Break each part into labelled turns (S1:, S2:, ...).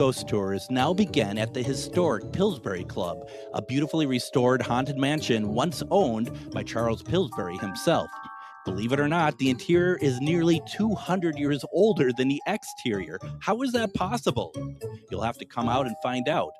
S1: Ghost tours now begin at the historic Pillsbury Club, a beautifully restored haunted mansion once owned by Charles Pillsbury himself. Believe it or not, the interior is nearly 200 years older than the exterior. How is that possible? You'll have to come out and find out.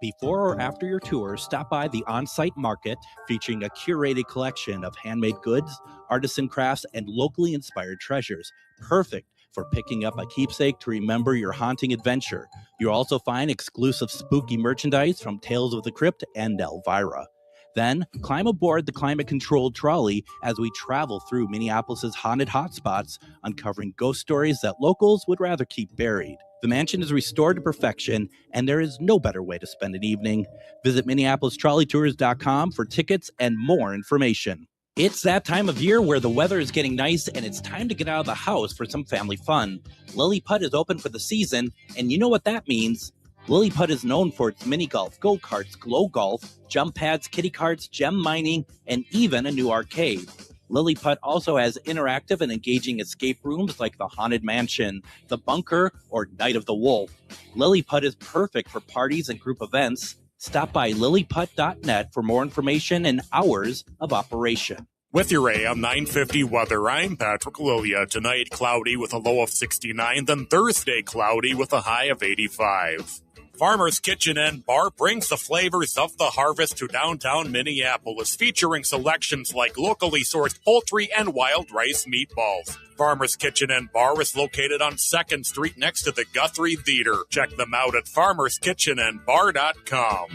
S1: Before or after your tour, stop by the on-site market featuring a curated collection of handmade goods, artisan crafts, and locally inspired treasures. Perfect for picking up a keepsake to remember your haunting adventure. You'll also find exclusive spooky merchandise from Tales of the Crypt and Elvira. Then, climb aboard the climate-controlled trolley as we travel through Minneapolis' haunted hotspots, uncovering ghost stories that locals would rather keep buried. The mansion is restored to perfection, and there is no better way to spend an evening. Visit MinneapolisTrolleyTours.com for tickets and more information. It's that time of year where the weather is getting nice and it's time to get out of the house for some family fun. Lily Putt is open for the season, and you know what that means. Lily Putt is known for its mini golf, go-karts, glow golf, jump pads, kiddie carts, gem mining, and even a new arcade. Lily Putt also has interactive and engaging escape rooms like the Haunted Mansion, the Bunker, or Night of the Wolf. Lily Putt is perfect for parties and group events. Stop by lilyputt.net for more information and hours of operation.
S2: With your AM 950 weather, I'm Patrick Lilia. Tonight, cloudy with a low of 69, then Thursday, cloudy with a high of 85. Farmer's Kitchen and Bar brings the flavors of the harvest to downtown Minneapolis, featuring selections like locally sourced poultry and wild rice meatballs. Farmer's Kitchen and Bar is located on 2nd Street next to the Guthrie Theater. Check them out at farmerskitchenandbar.com.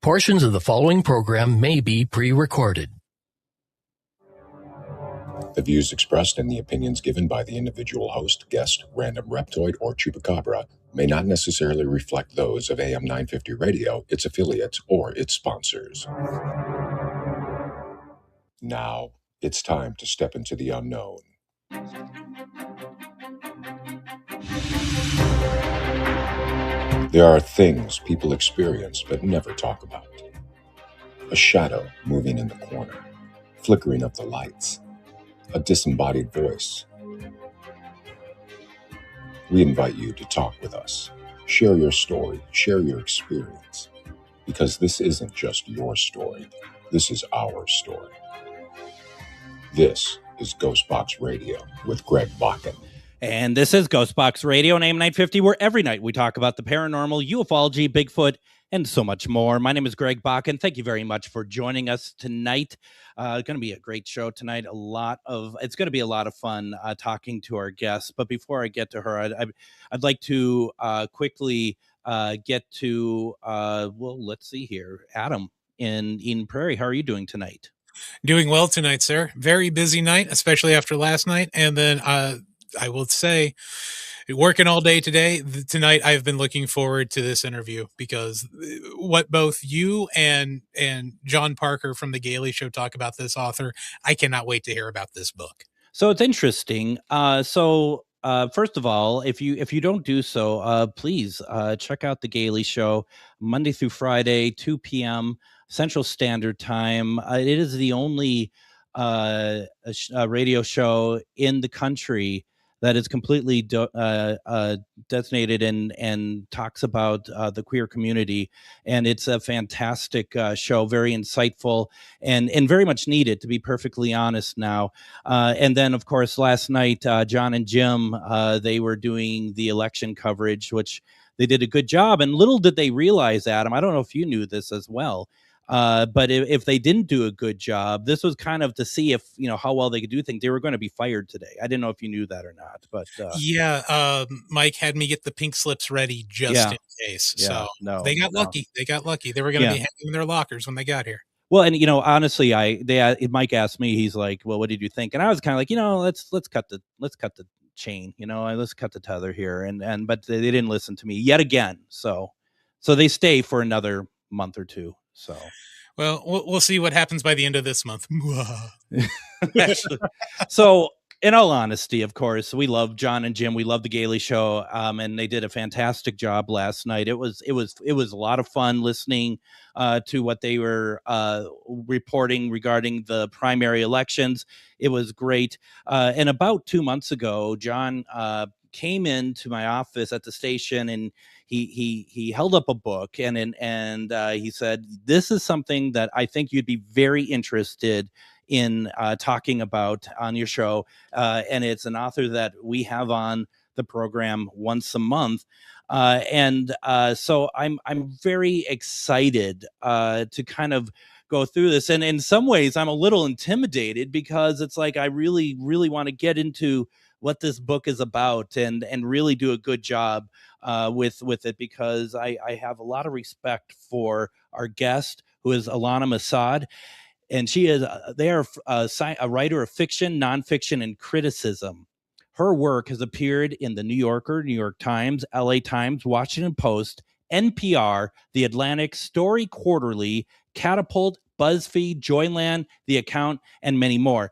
S3: Portions of the following program may be pre-recorded.
S4: The views expressed and the opinions given by the individual host, guest, random reptoid, or chupacabra may not necessarily reflect those of AM 950 Radio, its affiliates, or its sponsors. Now, it's time to step into the unknown. There are things people experience but never talk about. A shadow moving in the corner, flickering of the lights, a disembodied voice. We invite you to talk with us. Share your story, share your experience. Because this isn't just your story, this is our story. This is GhostBox Radio with Greg Bakun.
S1: And this is GhostBox Radio on AM 950, where every night we talk about the paranormal, ufology, Bigfoot, and so much more. My name is Greg Bakun. Thank you very much for joining us tonight. It's going to be a great show tonight. It's going to be a lot of fun talking to our guests. But before I get to her, I'd like to quickly get to let's see here, Adam in Eden Prairie. How are you doing tonight?
S5: Doing well tonight, sir. Very busy night, especially after last night. And then I will say, working all day tonight, I've been looking forward to this interview because what both you and John Parker from The Gailey Show talk about this author, I cannot wait to hear about this book.
S1: So it's interesting. First of all, if you don't do so, please check out The Gailey Show Monday through Friday, 2 p.m. Central Standard Time. It is the only radio show in the country that is completely designated and talks about the queer community. And it's a fantastic show, very insightful and very much needed, to be perfectly honest now. And then, of course, last night, John and Jim, they were doing the election coverage, which they did a good job. And little did they realize, Adam, I don't know if you knew this as well, but if they didn't do a good job, this was kind of to see if, how well they could do things. They were going to be fired today. I didn't know if you knew that or not, but
S5: Mike had me get the pink slips ready just in case. So they got lucky. They got lucky. They were going to be hanging in their lockers when they got here.
S1: Well, and honestly, Mike asked me, he's like, well, what did you think? And I was kind of like, let's cut the chain, let's cut the tether here. But they didn't listen to me yet again. So they stay for another month or two. So,
S5: well, we'll see what happens by the end of this month.
S1: Actually, so in all honesty, of course, we love John and Jim. We love the Gailey Show, and they did a fantastic job last night. It was a lot of fun listening to what they were reporting regarding the primary elections. It was great. And about 2 months ago, John came into my office at the station, and he held up a book, and he said, "This is something that I think you'd be very interested in talking about on your show, and it's an author that we have on the program once a month." So I'm very excited to kind of go through this, and in some ways I'm a little intimidated, because it's like I really want to get into what this book is about, and really do a good job with it, because I have a lot of respect for our guest, who is Ilana Masad, and she is a writer of fiction, nonfiction, and criticism. Her work has appeared in the New Yorker, New York Times, LA Times, Washington Post, NPR, The Atlantic, Story Quarterly, Catapult, BuzzFeed, Joyland, The Account, and many more.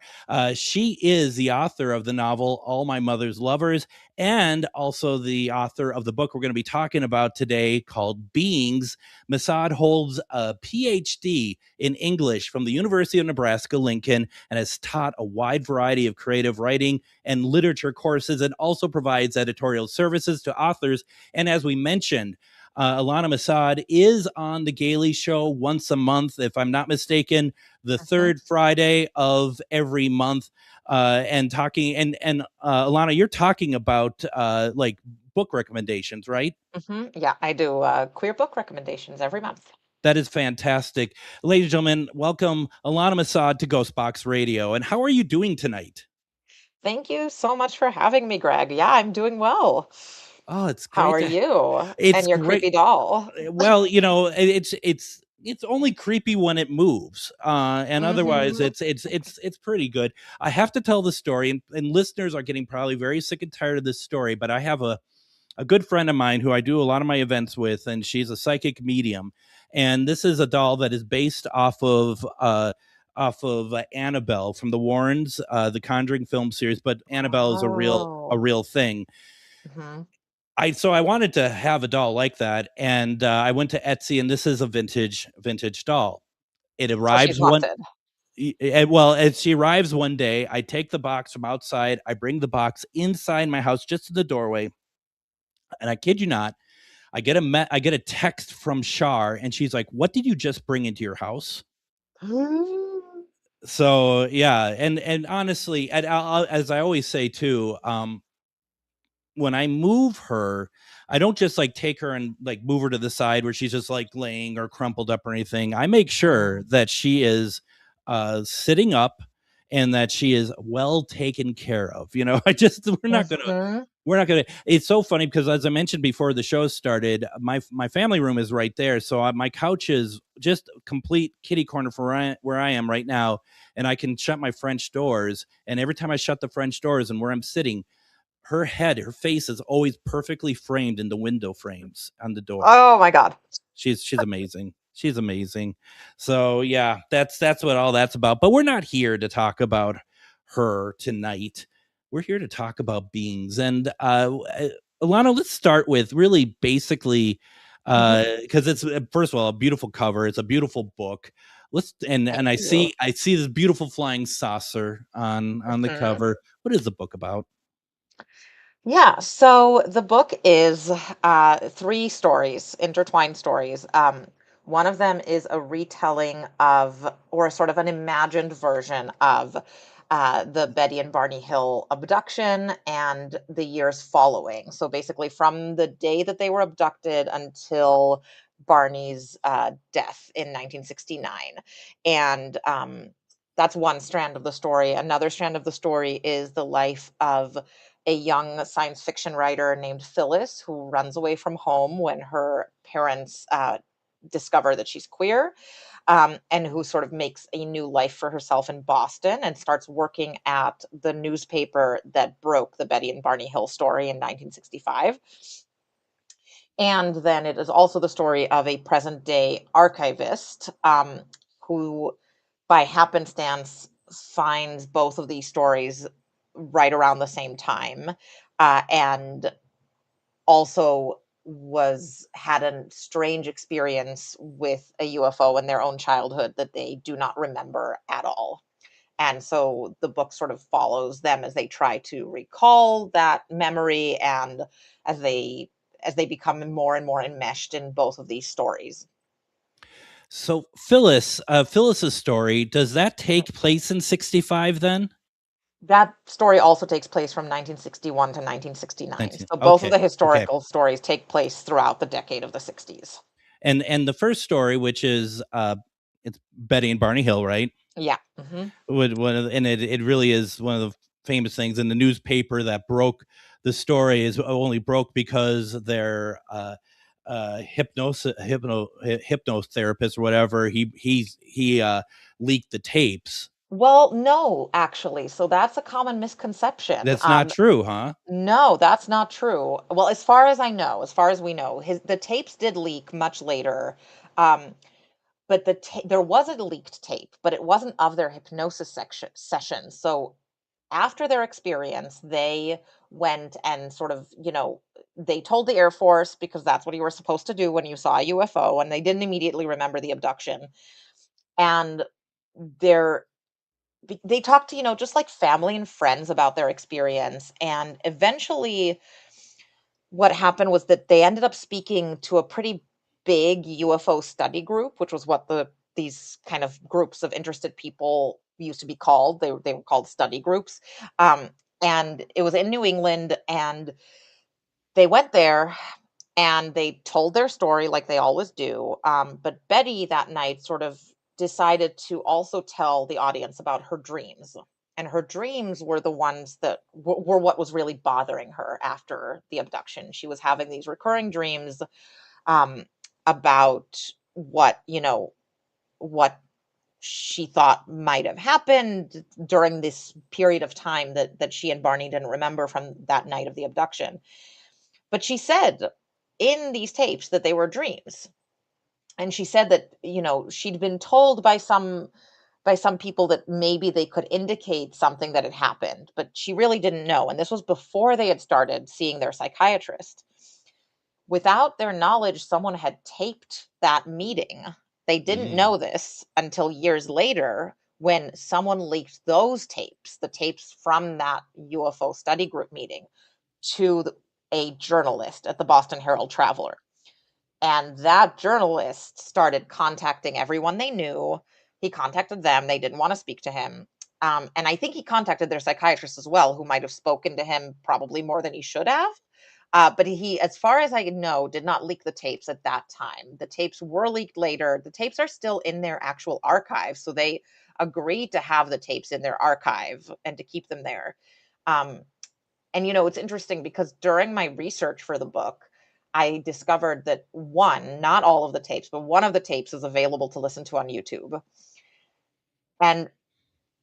S1: She is the author of the novel All My Mother's Lovers, and also the author of the book we're going to be talking about today, called Beings. Masad holds a PhD in English from the University of Nebraska, Lincoln, and has taught a wide variety of creative writing and literature courses, and also provides editorial services to authors. And as we mentioned, Ilana Masad is on The Gailey Show once a month, if I'm not mistaken, the third Friday of every month. Ilana, you're talking about like book recommendations, right?
S6: Yeah, I do queer book recommendations every month.
S1: That is fantastic. Ladies and gentlemen, welcome Ilana Masad to GhostBox Radio. And how are you doing tonight?
S6: Thank you so much for having me, Greg. Yeah, I'm doing well.
S1: Oh, it's great.
S6: How are you?
S1: It's
S6: and your
S1: great.
S6: creepy doll.
S1: Well, it's only creepy when it moves, and otherwise it's pretty good. I have to tell the story, and listeners are getting probably very sick and tired of this story, but I have a good friend of mine who I do a lot of my events with, and she's a psychic medium, and this is a doll that is based off of Annabelle from the Warrens, the Conjuring film series, but Annabelle is a real thing. So I wanted to have a doll like that, and I went to Etsy, and this is a vintage doll. It arrives as she arrives one day, I take the box from outside, I bring the box inside my house, just to the doorway, and I kid you not, I get a text from Shar, and she's like, "What did you just bring into your house?" So yeah, and honestly, as I always say too, when I move her, I don't just like take her and like move her to the side where she's just like laying or crumpled up or anything. I make sure that she is sitting up and that she is well taken care of. You know, we're not gonna. It's so funny because, as I mentioned before the show started, my family room is right there, so my couch is just a complete kitty corner for where I am right now, and I can shut my French doors. And every time I shut the French doors and where I'm sitting, her face is always perfectly framed in the window frames on the door.
S6: Oh my God.
S1: She's amazing. She's amazing. So yeah, that's what all that's about. But we're not here to talk about her tonight. We're here to talk about beings. And Ilana, let's start with really basically because it's, first of all, a beautiful cover. It's a beautiful book. I see this beautiful flying saucer on the cover. What is the book about?
S6: Yeah, so the book is 3 stories, intertwined stories. One of them is a retelling of, or a sort of an imagined version of, the Betty and Barney Hill abduction and the years following. So basically, from the day that they were abducted until Barney's death in 1969. And that's one strand of the story. Another strand of the story is the life of a young science fiction writer named Phyllis, who runs away from home when her parents discover that she's queer, and who sort of makes a new life for herself in Boston and starts working at the newspaper that broke the Betty and Barney Hill story in 1965. And then it is also the story of a present day archivist, who, by happenstance, finds both of these stories right around the same time, and also had a strange experience with a UFO in their own childhood that they do not remember at all. And so the book sort of follows them as they try to recall that memory, and as they become more and more enmeshed in both of these stories.
S1: So Phyllis's story, does that take place in 65 then?
S6: That story also takes place from 1961 to 1969. So both of the
S1: Okay.
S6: historical stories take place throughout the decade of the 60s.
S1: And the first story, which is it's Betty and Barney Hill, right?
S6: Yeah. Mm-hmm.
S1: And it really is one of the famous things in the newspaper that broke the story is only broke because their hypnotherapist or whatever he leaked the tapes.
S6: Well, no, actually. So that's a common misconception.
S1: That's not true, huh?
S6: No, that's not true. Well, as far as I know, as far as we know, the tapes did leak much later. Um, but there was a leaked tape, but it wasn't of their hypnosis session. So after their experience, they went and sort of, they told the Air Force, because that's what you were supposed to do when you saw a UFO, and they didn't immediately remember the abduction. And they're they talked to, just like family and friends about their experience. And eventually what happened was that they ended up speaking to a pretty big UFO study group, which was what these kind of groups of interested people used to be called. They were called study groups. And it was in New England, and they went there and they told their story like they always do. But Betty that night sort of decided to also tell the audience about her dreams. And her dreams were the ones that were what was really bothering her after the abduction. She was having these recurring dreams um, about what she thought might have happened during this period of time that she and Barney didn't remember from that night of the abduction. But she said in these tapes that they were dreams. And she said that, she'd been told by some people that maybe they could indicate something that had happened, but she really didn't know. And this was before they had started seeing their psychiatrist. Without their knowledge, someone had taped that meeting. They didn't know this until years later when someone leaked those tapes, the tapes from that UFO study group meeting, to a journalist at the Boston Herald Traveler. And that journalist started contacting everyone they knew. He contacted them. They didn't want to speak to him. And I think he contacted their psychiatrist as well, who might have spoken to him probably more than he should have. But he, as far as I know, did not leak the tapes at that time. The tapes were leaked later. The tapes are still in their actual archive. So they agreed to have the tapes in their archive and to keep them there. And, it's interesting because during my research for the book, I discovered that not all of the tapes, but one of the tapes is available to listen to on YouTube. And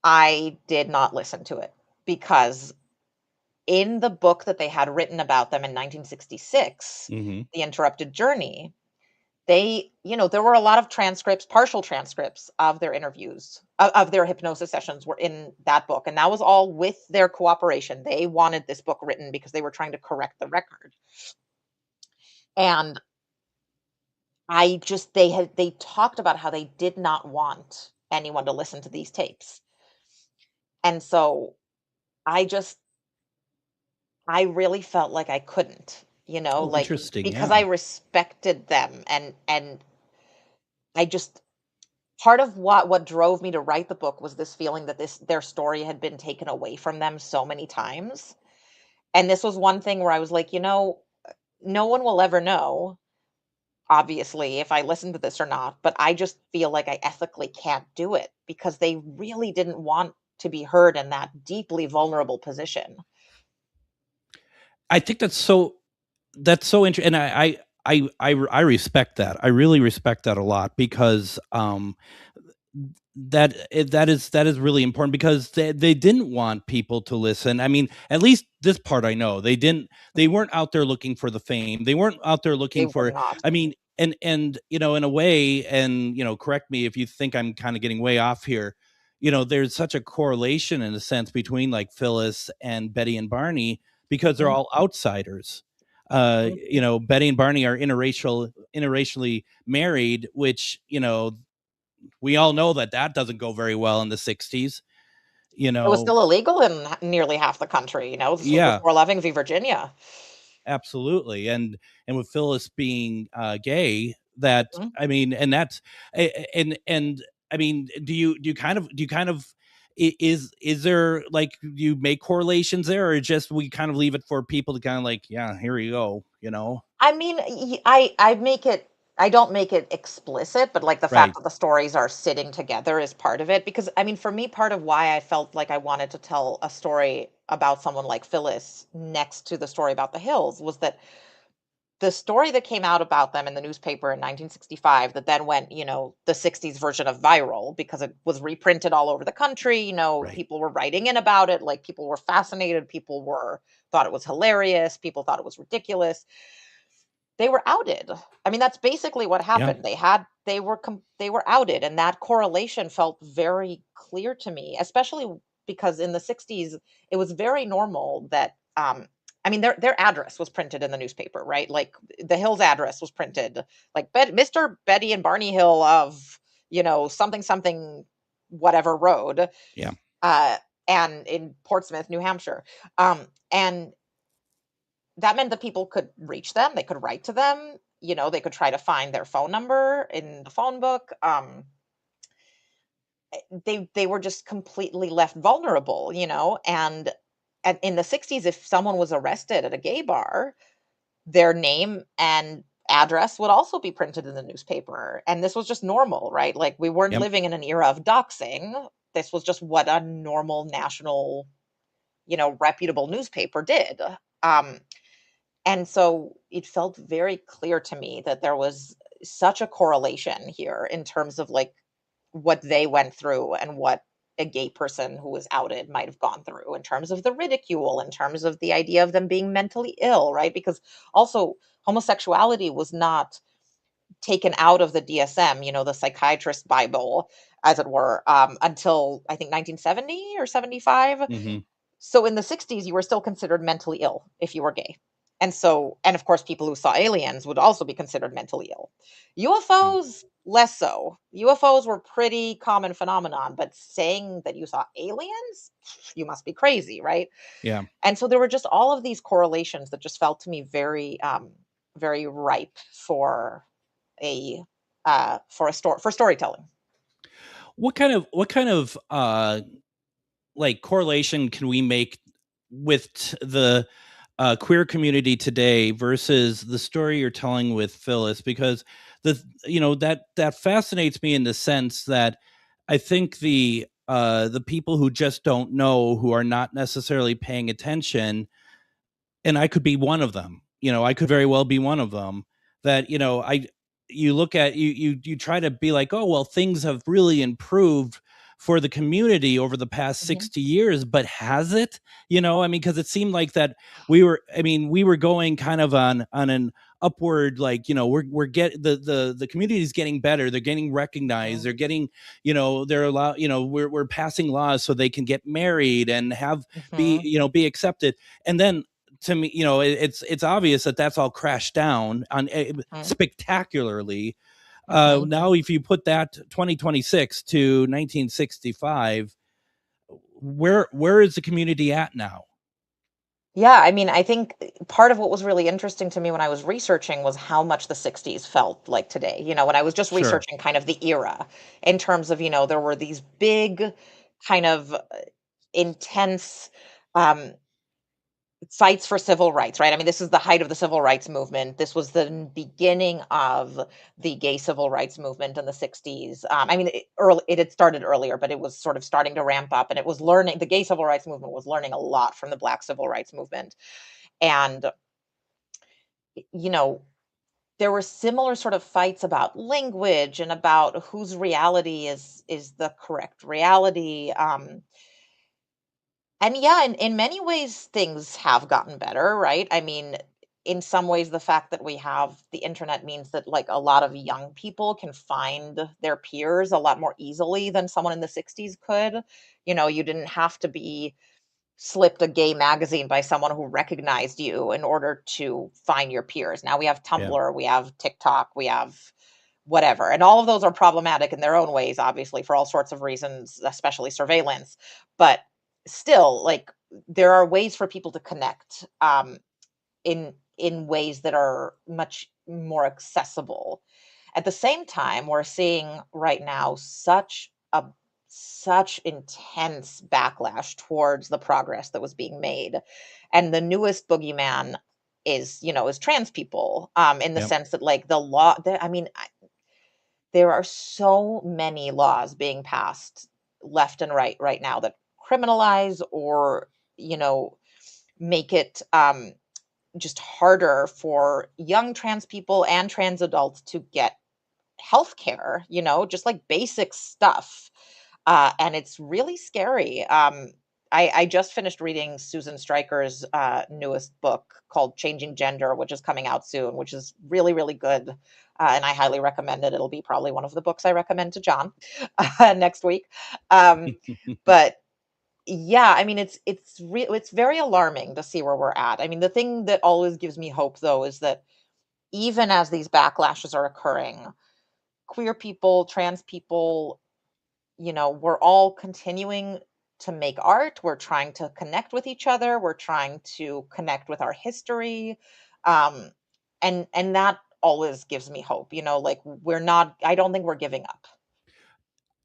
S6: I did not listen to it because in the book that they had written about them in 1966, The Interrupted Journey, there were a lot of transcripts, partial transcripts of their interviews, of their hypnosis sessions were in that book. And that was all with their cooperation. They wanted this book written because they were trying to correct the record. And they talked about how they did not want anyone to listen to these tapes. And so I really felt like I couldn't, like,
S1: Interesting,
S6: because
S1: yeah.
S6: I respected them, and I just, part of what drove me to write the book was this feeling that their story had been taken away from them so many times. And this was one thing where I was like, no one will ever know, obviously, if I listen to this or not, but I just feel like I ethically can't do it because they really didn't want to be heard in that deeply vulnerable position.
S1: I think that's so interesting, and I respect that. I really respect that a lot because that is really important because they didn't want people to listen. I mean, at least this part I know. They weren't out there looking for the fame. They weren't out there
S6: They
S1: looking
S6: were
S1: for,
S6: not.
S1: I mean, and in a way, and correct me if you think I'm kind of getting way off here. There's such a correlation in a sense between like Phyllis and Betty and Barney because they're all outsiders. Betty and Barney are interracially married, which we all know that doesn't go very well in the 60s. you
S6: It was
S1: know.
S6: still illegal in nearly half the country, This was
S1: Yeah,
S6: before 11 v. Virginia.
S1: absolutely. And with Phyllis being gay, that
S6: Mhm.
S1: I mean, and that's and I mean, do you kind of is there, like, you make correlations there, or just we kind of leave it for people to kind of like, yeah, here you go,
S6: I mean, I don't make it explicit, but like the fact
S1: right,
S6: that the stories are sitting together is part of it. Because I mean, for me, part of why I felt like I wanted to tell a story about someone like Phyllis next to the story about the Hills was that the story that came out about them in the newspaper in 1965 that then went, the 60s version of viral because it was reprinted all over the country,
S1: right,
S6: people were writing in about it, like people were fascinated, thought it was hilarious, people thought it was ridiculous. They were outed. I mean, that's basically what
S1: yeah,
S6: happened. They were outed, and that correlation felt very clear to me, especially because in the 60s it was very normal that I mean their address was printed in the newspaper, right? Like the Hill's address was printed, like Mr. Betty and Barney Hill of, something something whatever road,
S1: yeah,
S6: uh and in Portsmouth, New Hampshire. And that meant that people could reach them, they could write to them, they could try to find their phone number in the phone book. They were just completely left vulnerable, and in the 60s, if someone was arrested at a gay bar, their name and address would also be printed in the newspaper. And this was just normal, right? Like we weren't
S1: yep.
S6: living in an era of doxing. This was just what a normal national, reputable newspaper did. Um, And so it felt very clear to me that there was such a correlation here in terms of like what they went through and what a gay person who was outed might have gone through in terms of the ridicule, in terms of the idea of them being mentally ill, right? Because also homosexuality was not taken out of the DSM, the psychiatrist Bible, as it were, until I think 1970 or 75.
S1: Hmm.
S6: So in the 60s, you were still considered mentally ill if you were gay. And of course, people who saw aliens would also be considered mentally ill.
S1: Yeah,
S6: UFOs, less so. UFOs were pretty common phenomenon, but saying that you saw aliens, you must be crazy, right?
S1: yeah.
S6: And so there were just all of these correlations that just felt to me very, very ripe a for storytelling.
S1: What kind of like correlation can we make with the queer community today versus the story you're telling with Phyllis? Because that fascinates me in the sense that I think the people who just don't know, who are not necessarily paying attention, and I could be one of them. I could very well be one of them. That you look at you try to be like, oh well, things have really improved for the community over the past
S6: Mhm.
S1: 60 years, but has it? I mean, because it seemed like that we were going kind of on an upward, like, we're get the community is getting better, they're getting recognized,
S6: Mhm.
S1: they're getting, they're allowed, we're passing laws so they can get married and have be
S6: Mhm.
S1: you know be accepted. And then, to me, it's obvious that that's all crashed down on
S6: Mhm.
S1: spectacularly.
S6: Mhm.
S1: Now, if you put that 2026 to 1965, where is the community at now?
S6: Yeah, I mean, I think part of what was really interesting to me when I was researching was how much the 60s felt like today. When I was just
S1: Sure.
S6: researching kind of the era in terms of, there were these big kind of intense um fights for civil rights, right? I mean, this is the height of the civil rights movement. This was the beginning of the gay civil rights movement in the 60s. I mean, it had started earlier, but it was sort of starting to ramp up, and it was learning, the gay civil rights movement was learning a lot from the black civil rights movement. And, you know, there were similar sort of fights about language and about whose reality is the correct reality. And yeah, in many ways, things have gotten better, right? I mean, in some ways, the fact that we have the internet means that like a lot of young people can find their peers a lot more easily than someone in the 60s could. You didn't have to be slipped a gay magazine by someone who recognized you in order to find your peers. Now we have
S1: Yeah.
S6: Tumblr, we have TikTok, we have whatever. And all of those are problematic in their own ways, obviously, for all sorts of reasons, especially surveillance. But still, like, there are ways for people to connect in ways that are much more accessible. At the same time, we're seeing right now such intense backlash towards the progress that was being made. And the newest boogeyman is trans people, in the
S1: Yep.
S6: sense that, like, the law, there are so many laws being passed left and right now that criminalize or, make it just harder for young trans people and trans adults to get healthcare, just like basic stuff. And it's really scary. I just finished reading Susan Stryker's newest book called Changing Gender, which is coming out soon, which is really, really good. And I highly recommend it. It'll be probably one of the books I recommend to John next week. But yeah, I mean, it's very alarming to see where we're at. I mean, the thing that always gives me hope, though, is that even as these backlashes are occurring, queer people, trans people, we're all continuing to make art. We're trying to connect with each other. We're trying to connect with our history. Um, and that always gives me hope, like, I don't think we're giving up.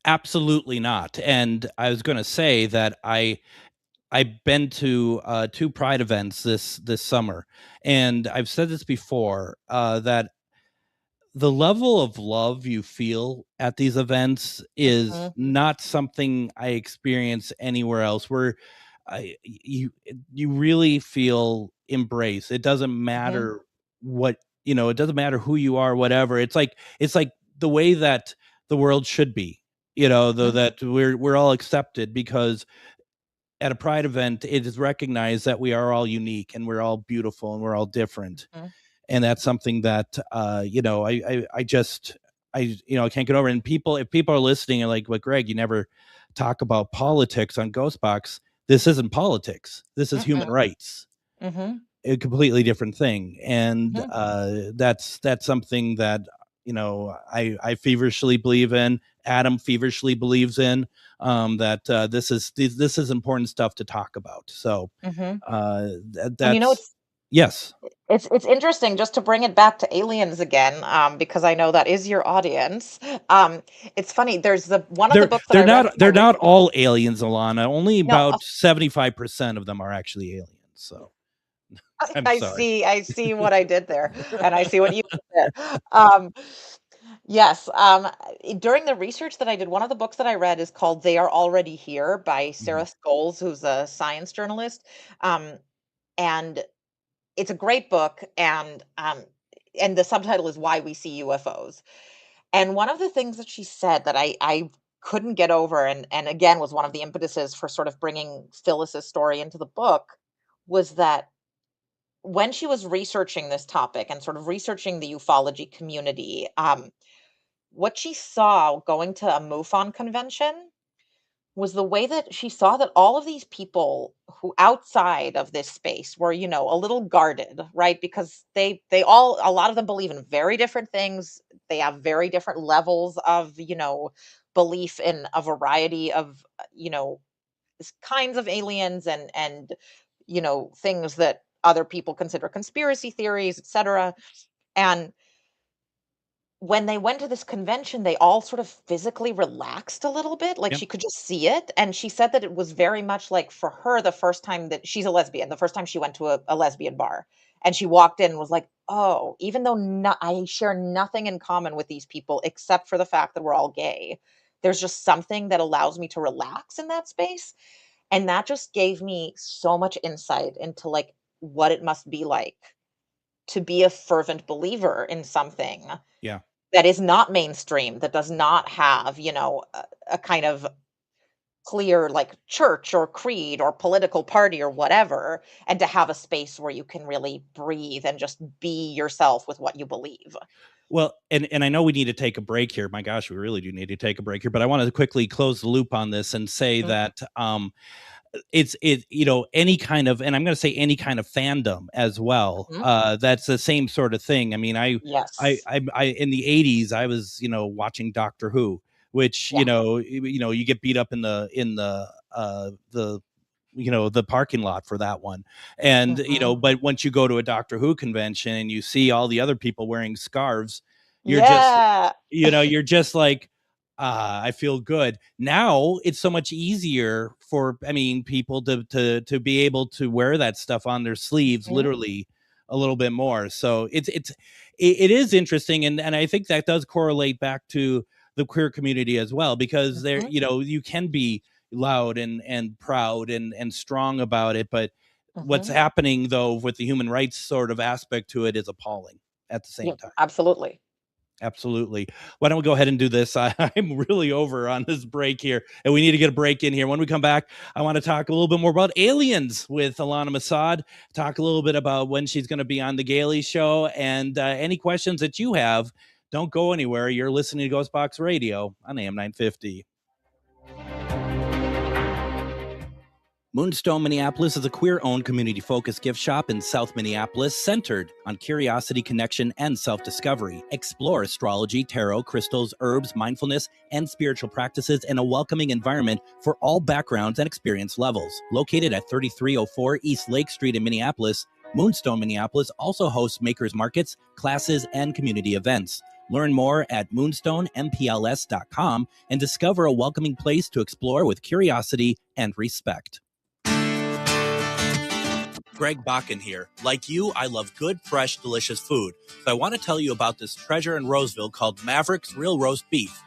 S1: Absolutely not. And I was going to say that I've been to 2 Pride events this summer, and I've said this before, that the level of love you feel at these events is
S6: Mhm,
S1: not something I experience anywhere else, where you really feel embrace. It doesn't
S6: mhm,
S1: matter what, it doesn't matter who you are, whatever. It's like the way that the world should be, though,
S6: mhm,
S1: that we're all accepted, because at a pride event, it is recognized that we are all unique and we're all beautiful and we're all different.
S6: mhm,
S1: And that's something that, I just, I can't get over. And if people are listening and like, what, Greg, you never talk about politics on GhostBox. This isn't politics. This is human
S6: mhm,
S1: rights,
S6: mhm,
S1: a completely different thing. And
S6: mhm,
S1: that's something that, I feverishly believe in. Adam feverishly believes in, that this is important stuff to talk about. So
S6: mhm. And
S1: that's, yes.
S6: it's interesting, just to bring it back to aliens again, because I know that is your audience. Um, it's funny. There's the one of the
S1: They're
S6: books that
S1: they're
S6: I read
S1: not
S6: for my
S1: they're not
S6: research.
S1: all aliens, Alana. Only
S6: No,
S1: about 75% of them are actually aliens. So I'm sorry.
S6: I see what I did there, and I see what you did there. Yes. During the research that I did, one of the books that I read is called "They Are Already Here" by
S1: Mhm.
S6: Sarah Scholes, who's a science journalist. Um, and it's a great book, and the subtitle is "Why We See UFOs." And one of the things that she said that I couldn't get over, and again was one of the impetuses for sort of bringing Phyllis's story into the book, was that when she was researching this topic and sort of researching the ufology community, what she saw going to a MUFON convention was the way that she saw that all of these people who outside of this space were, a little guarded, right? Because a lot of them believe in very different things. They have very different levels of, belief in a variety of, kinds of aliens and things that other people consider conspiracy theories, etc. And when they went to this convention, they all sort of physically relaxed a little bit, like,
S1: Yep.
S6: she could just see it, and she said that it was very much like, for her, the first time that she's a lesbian, the first time she went to a lesbian bar, and she walked in and was like, "Oh, even though I share nothing in common with these people except for the fact that we're all gay, there's just something that allows me to relax in that space." And that just gave me so much insight into, like, what it must be like to be a fervent believer in something
S1: Yeah.
S6: that is not mainstream, that does not have, a kind of clear, like, church or creed or political party or whatever, and to have a space where you can really breathe and just be yourself with what you believe.
S1: Well, and I know we need to take a break here. My gosh, we really do need to take a break here. But I want to quickly close the loop on this and say
S6: Mhm,
S1: that, any kind of, and I'm going to say any kind of fandom as well. That's the same sort of thing. I mean,
S6: Yes.
S1: I in the 80s, I was, watching Doctor Who, which,
S6: Yeah.
S1: you get beat up in the parking lot for that one. And, but once you go to a Doctor Who convention and you see all the other people wearing scarves,
S6: Yeah.
S1: you're just like, I feel good. Now it's so much easier for, people to be able to wear that stuff on their sleeves, literally a little bit more. So it is interesting. And I think that does correlate back to the queer community as well, because there, you can be loud and proud and strong about it. But what's happening though with the human rights sort of aspect to it is appalling at the same time.
S6: Absolutely.
S1: Absolutely. Why don't we go ahead and do this? I'm really over on this break here, and we need to get a break in here. When we come back, I want to talk a little bit more about aliens with Ilana Masad, talk a little bit about when she's going to be on the Gailey Show, and any questions that you have, don't go anywhere. You're listening to GhostBox Radio on AM 950. Moonstone Minneapolis is a queer-owned, community-focused gift shop in South Minneapolis centered on curiosity, connection, and self-discovery. Explore astrology, tarot, crystals, herbs, mindfulness, and spiritual practices in a welcoming environment for all backgrounds and experience levels. Located at 3304 East Lake Street in Minneapolis, Moonstone Minneapolis also hosts makers markets, classes, and community events. Learn more at moonstoneMPLS.com and discover a welcoming place to explore with curiosity and respect. Greg Bakun here. Like you, I love good, fresh, delicious food. So I want to tell you about this treasure in Roseville called Maverick's Real Roast Beef.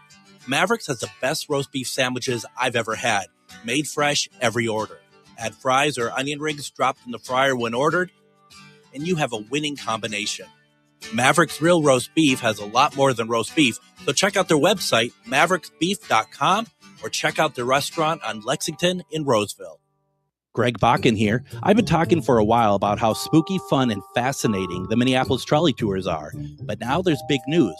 S1: Maverick's has the best roast beef sandwiches I've ever had. Made fresh every order. Add fries or onion rings dropped in the fryer when ordered, and you have a winning combination. Maverick's Real Roast Beef has a lot more than roast beef, so check out their website, mavericksbeef.com, or check out their restaurant on Lexington in Roseville. Greg Bakun here. I've been talking for a while about how spooky, fun, and fascinating the Minneapolis trolley tours are, but now there's big news.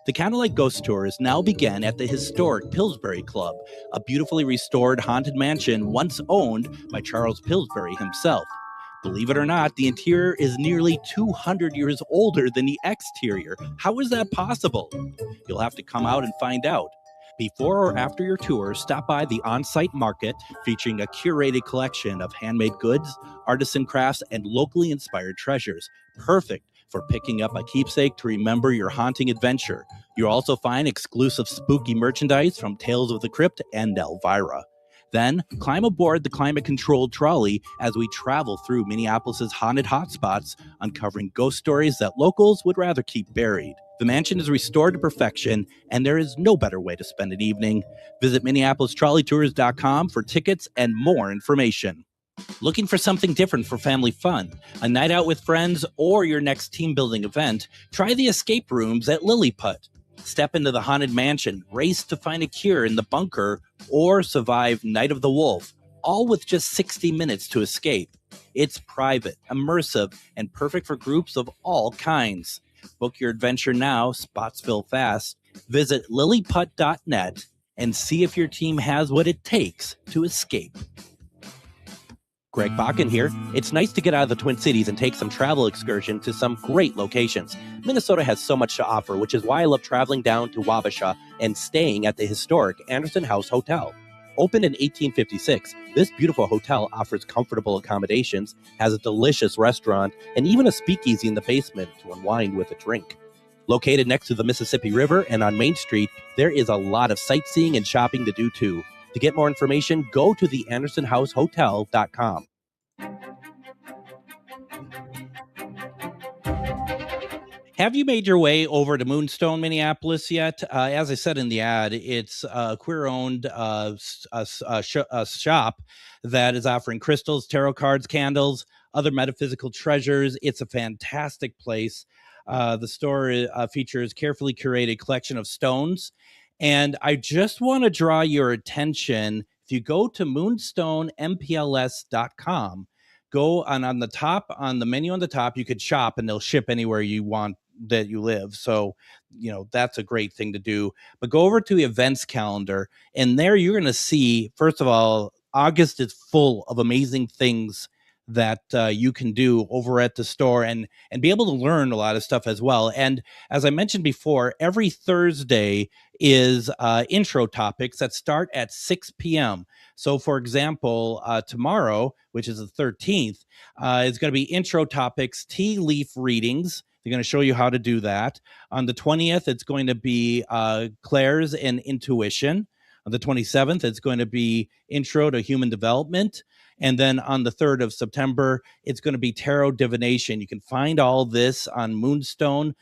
S1: The Candlelight Ghost Tours now begin at the historic Pillsbury Club, a beautifully restored haunted mansion once owned by Charles Pillsbury himself. Believe it or not, the interior is nearly 200 years older than the exterior. How is that possible? You'll have to come out and find out. Before or after your tour, stop by the on-site market featuring a curated collection of handmade goods, artisan crafts, and locally inspired treasures. Perfect for picking up a keepsake to remember your haunting adventure. You'll also find exclusive spooky merchandise from Tales of the Crypt and Elvira. Then, climb aboard the climate-controlled trolley as we travel through Minneapolis' haunted hotspots, uncovering ghost stories that locals would rather keep buried. The mansion is restored to perfection, and there is no better way to spend an evening. Visit MinneapolisTrolleyTours.com for tickets and more information. Looking for something different for family fun, a night out with friends, or your next team-building event? Try the escape rooms at Lilliput. Step into the haunted mansion, race to find a cure in the bunker, or survive Night of the Wolf, all with just 60 minutes to escape. It's private, immersive, and perfect for groups of all kinds. Book your adventure now, spots fill fast. Visit lilliput.net and see if your team has what it takes to escape. Greg Bakun here. It's nice to get out of the Twin Cities and take some travel excursion to some great locations. Minnesota has so much to offer, which is why I love traveling down to Wabasha and staying at the historic Anderson House Hotel. Opened in 1856, this beautiful hotel offers comfortable accommodations, has a delicious restaurant, and even a speakeasy in the basement to unwind with a drink. Located next to the Mississippi River and on Main Street, there is a lot of sightseeing and shopping to do too. To get more information, go to theandersonhousehotel.com. Have you made your way over to Moonstone, Minneapolis yet? As I said in the ad, it's a queer-owned shop that is offering crystals, tarot cards, candles, other metaphysical treasures. It's a fantastic place. The store features carefully curated collection of stones. And I just want to draw your attention. If you go to moonstoneMPLS.com, go on the top, on the menu on the top, you could shop and they'll ship anywhere you want that you live. So, that's a great thing to do. But go over to the events calendar, and there you're going to see, first of all, August is full of amazing things that you can do over at the store and be able to learn a lot of stuff as well. And as I mentioned before, every Thursday is intro topics that start at 6 p.m. So, for example, tomorrow, which is the 13th, is going to be intro topics, tea leaf readings. They're going to show you how to do that. On the 20th, it's going to be clairs and intuition. On the 27th, it's going to be intro to human development. And then on the 3rd of September, it's going to be tarot divination. You can find all this on Moonstone,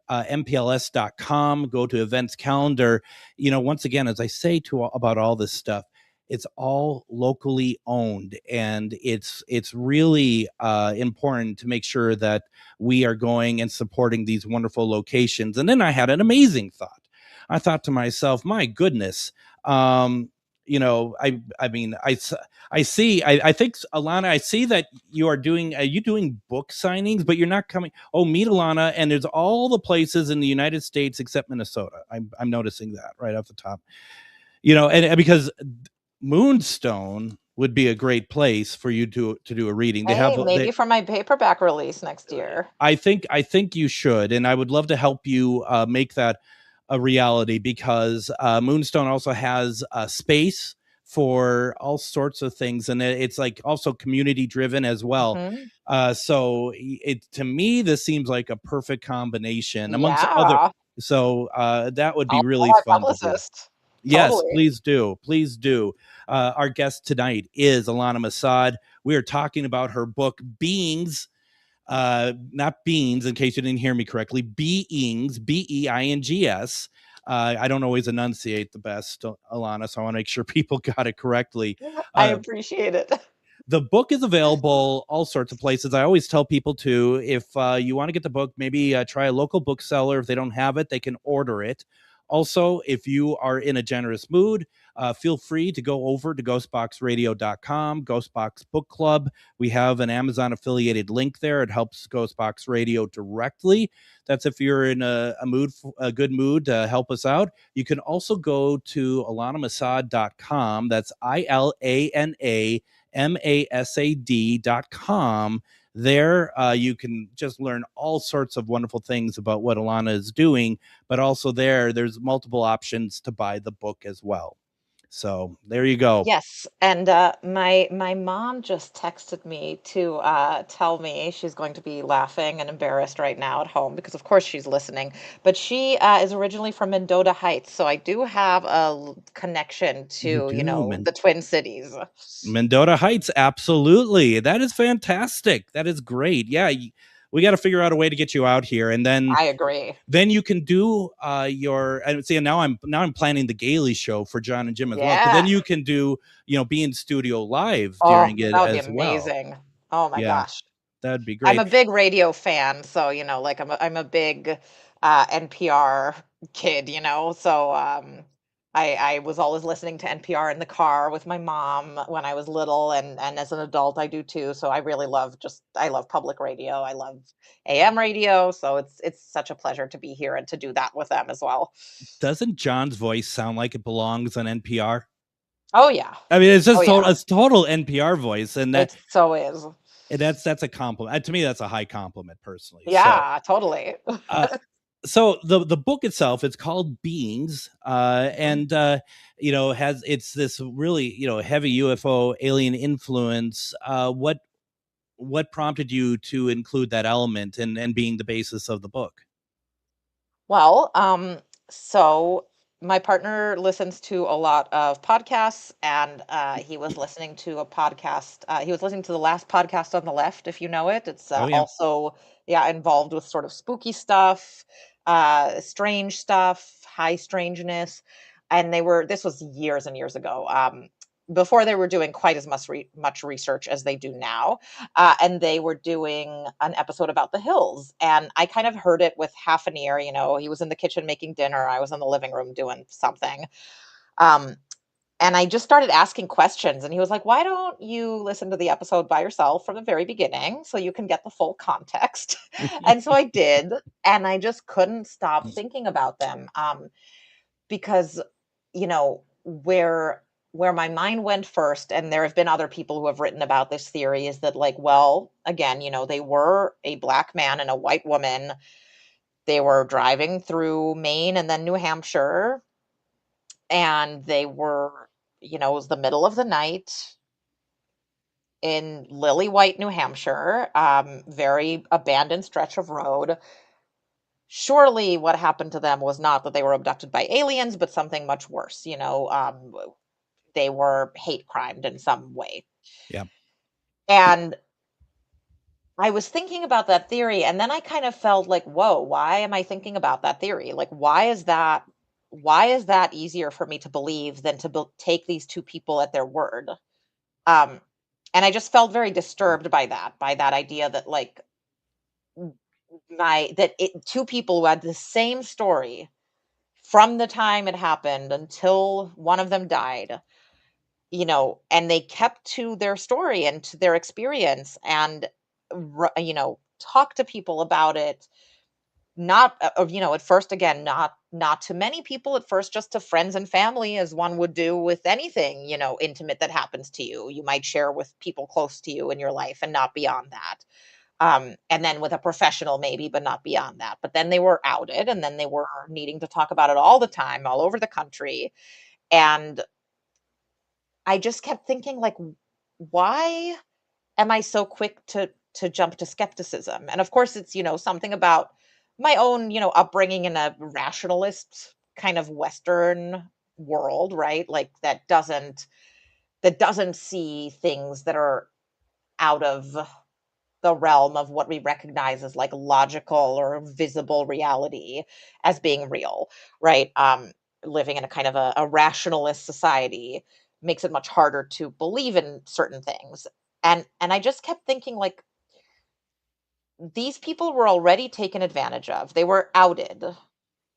S1: mpls.com. Go to events calendar. Once again, as I say about all this stuff, it's all locally owned, and it's really important to make sure that we are going and supporting these wonderful locations. And then I had an amazing thought. I thought to myself, my goodness, I think, Ilana, I see that are you doing book signings, but you're not coming. Oh, meet Ilana, and there's all the places in the United States except Minnesota. I'm noticing that right off the top, and because Moonstone would be a great place for you to do a reading.
S6: Maybe for my paperback release next year.
S1: I think you should, and I would love to help you make that a reality, because Moonstone also has space for all sorts of things, and it's like also community driven as well. Mm-hmm. So to me, this seems like a perfect combination amongst other. So that would be really fun to do. Yes, totally. Please do. Our guest tonight is Ilana Masad. We are talking about her book, Beings. Not beans, in case you didn't hear me correctly. Beings, Beings. I don't always enunciate the best, Ilana, so I want to make sure people got it correctly.
S6: I appreciate it.
S1: The book is available all sorts of places. I always tell people to, if you want to get the book, maybe try a local bookseller. If they don't have it, they can order it. Also, if you are in a generous mood, feel free to go over to ghostboxradio.com, Ghostbox Book Club. We have an Amazon affiliated link there. It helps Ghostbox Radio directly. That's if you're in a good mood to help us out. You can also go to ilanamasad.com. That's ILANAMASAD.com. There, you can just learn all sorts of wonderful things about what Ilana is doing, but also there's multiple options to buy the book as well. So there you go.
S6: Yes, and my mom just texted me to tell me she's going to be laughing and embarrassed right now at home, because of course she's listening. But she is originally from Mendota Heights, so I do have a connection to the Twin Cities.
S1: Mendota Heights, absolutely. That is fantastic. That is great. Yeah, we got to figure out a way to get you out here, and then
S6: I agree.
S1: Then you can do now I'm planning the Gailey show for John and Jim as well. Then you can do be in studio live during it
S6: that would
S1: as
S6: be amazing. Oh my gosh,
S1: that'd be great.
S6: I'm a big radio fan, so like I'm a big NPR kid, so I was always listening to NPR in the car with my mom when I was little, and as an adult I do too. So I really love public radio. I love AM radio. So it's such a pleasure to be here and to do that with them as well.
S1: Doesn't John's voice sound like it belongs on NPR?
S6: Oh yeah.
S1: I mean, it's just it's total NPR voice, and that
S6: it so is.
S1: And that's a compliment. To me, that's a high compliment personally.
S6: Yeah, totally.
S1: So the book itself, it's called Beings, and it's this really heavy UFO alien influence. What prompted you to include that element and being the basis of the book?
S6: Well, so my partner listens to a lot of podcasts, and he was listening to a podcast. He was listening to the last podcast on the left, if you know it. It's also involved with sort of spooky stuff, strange stuff, high strangeness. And this was years and years ago, before they were doing quite as much research as they do now. And they were doing an episode about the hills. And I kind of heard it with half an ear. He was in the kitchen making dinner. I was in the living room doing something. And I just started asking questions, and he was like, why don't you listen to the episode by yourself from the very beginning so you can get the full context? And so I did, and I just couldn't stop thinking about them, because, where where my mind went first, and there have been other people who have written about this theory, is that, like, well, again, they were a black man and a white woman. They were driving through Maine and then New Hampshire, and they were, it was the middle of the night in lily white New Hampshire, very abandoned stretch of road. Surely what happened to them was not that they were abducted by aliens, but something much worse. They were hate crimed in some way.
S1: Yeah.
S6: And I was thinking about that theory, and then I kind of felt like, whoa, why am I thinking about that theory? Like, why is that easier for me to believe than to take these two people at their word? And I just felt very disturbed by that idea that, like, two people who had the same story from the time it happened until one of them died, and they kept to their story and to their experience, and talk to people about it. Not at first, again, not to many people at first, just to friends and family, as one would do with anything intimate that happens to you. You might share with people close to you in your life and not beyond that. And then with a professional maybe, but not beyond that. But then they were outed, and then they were needing to talk about it all the time, all over the country. And I just kept thinking, like, why am I so quick to jump to skepticism? And of course, it's, something about my own, upbringing in a rationalist kind of Western world, right? Like, that doesn't see things that are out of the realm of what we recognize as, like, logical or visible reality as being real, right? Living in a kind of a rationalist society makes it much harder to believe in certain things. And I just kept thinking, like, these people were already taken advantage of. They were outed.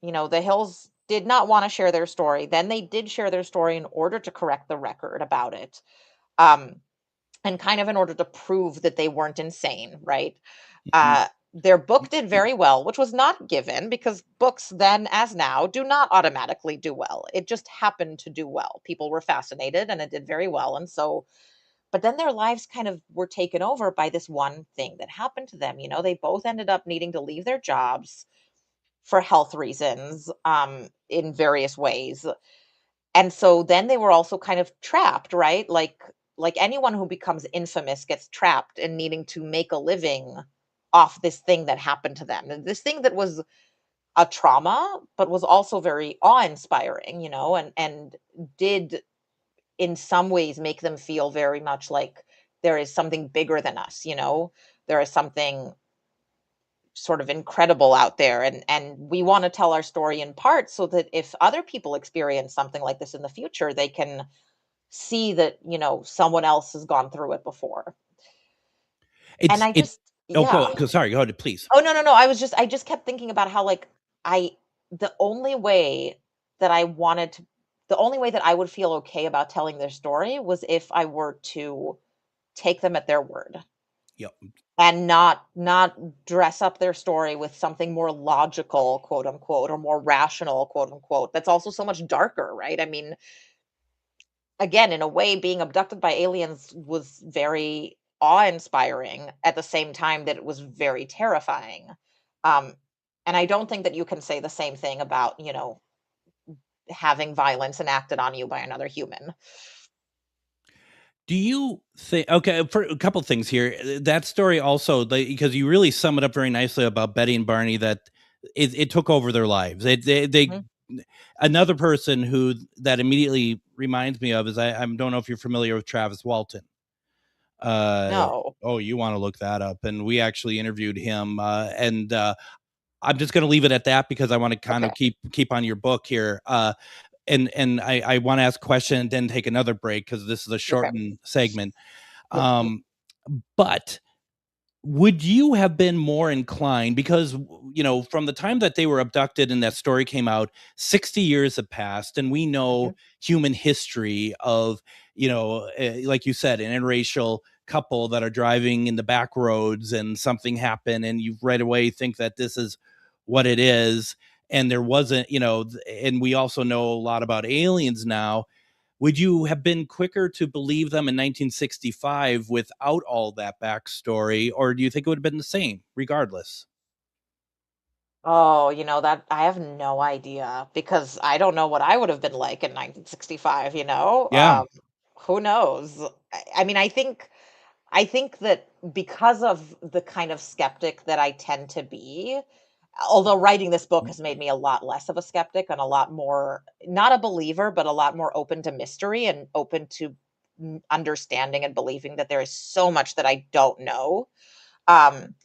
S6: The Hills did not want to share their story. Then they did share their story in order to correct the record about it. And kind of in order to prove that they weren't insane, right? Their book did very well, which was not given, because books then, as now, do not automatically do well. It just happened to do well. People were fascinated, and it did very well. And so, but then their lives kind of were taken over by this one thing that happened to them. They both ended up needing to leave their jobs for health reasons, in various ways. And so then they were also kind of trapped, right? Like anyone who becomes infamous gets trapped in needing to make a living off this thing that happened to them. And this thing that was a trauma, but was also very awe-inspiring, and did in some ways make them feel very much like there is something bigger than us. There is something sort of incredible out there, and we want to tell our story in part so that if other people experience something like this in the future, they can see that someone else has gone through it before. And I just yeah.
S1: Sorry, go ahead, please.
S6: Oh, no, I just kept thinking about how, like, the only way that I wanted to the only way that I would feel okay about telling their story was if I were to take them at their word.
S1: Yep.
S6: And not dress up their story with something more logical, quote unquote, or more rational, quote unquote. That's also so much darker, right? I mean, again, in a way, being abducted by aliens was very awe-inspiring at the same time that it was very terrifying. And I don't think that you can say the same thing about, having violence enacted on you by another human.
S1: Do you think, okay, for a couple things here, that story also, because you really sum it up very nicely about Betty and Barney, that it took over their lives. Another person who that immediately reminds me of is, I don't know if you're familiar with Travis Walton.
S6: No.
S1: Oh, you want to look that up. And we actually interviewed him, and I'm just going to leave it at that because I want to kind of keep on your book here. And I want to ask a question and then take another break because this is a shortened segment. But would you have been more inclined, because, from the time that they were abducted and that story came out, 60 years have passed, and we know human history of, like you said, an interracial couple that are driving in the back roads and something happened and you right away think that this is what it is. And there wasn't, and we also know a lot about aliens now. Would you have been quicker to believe them in 1965 without all that backstory, or do you think it would have been the same regardless?
S6: Oh, that I have no idea because I don't know what I would have been like in 1965.
S1: Yeah.
S6: Who knows? I mean, I think that because of the kind of skeptic that I tend to be, although writing this book has made me a lot less of a skeptic and a lot more, not a believer, but a lot more open to mystery and open to understanding and believing that there is so much that I don't know. Um,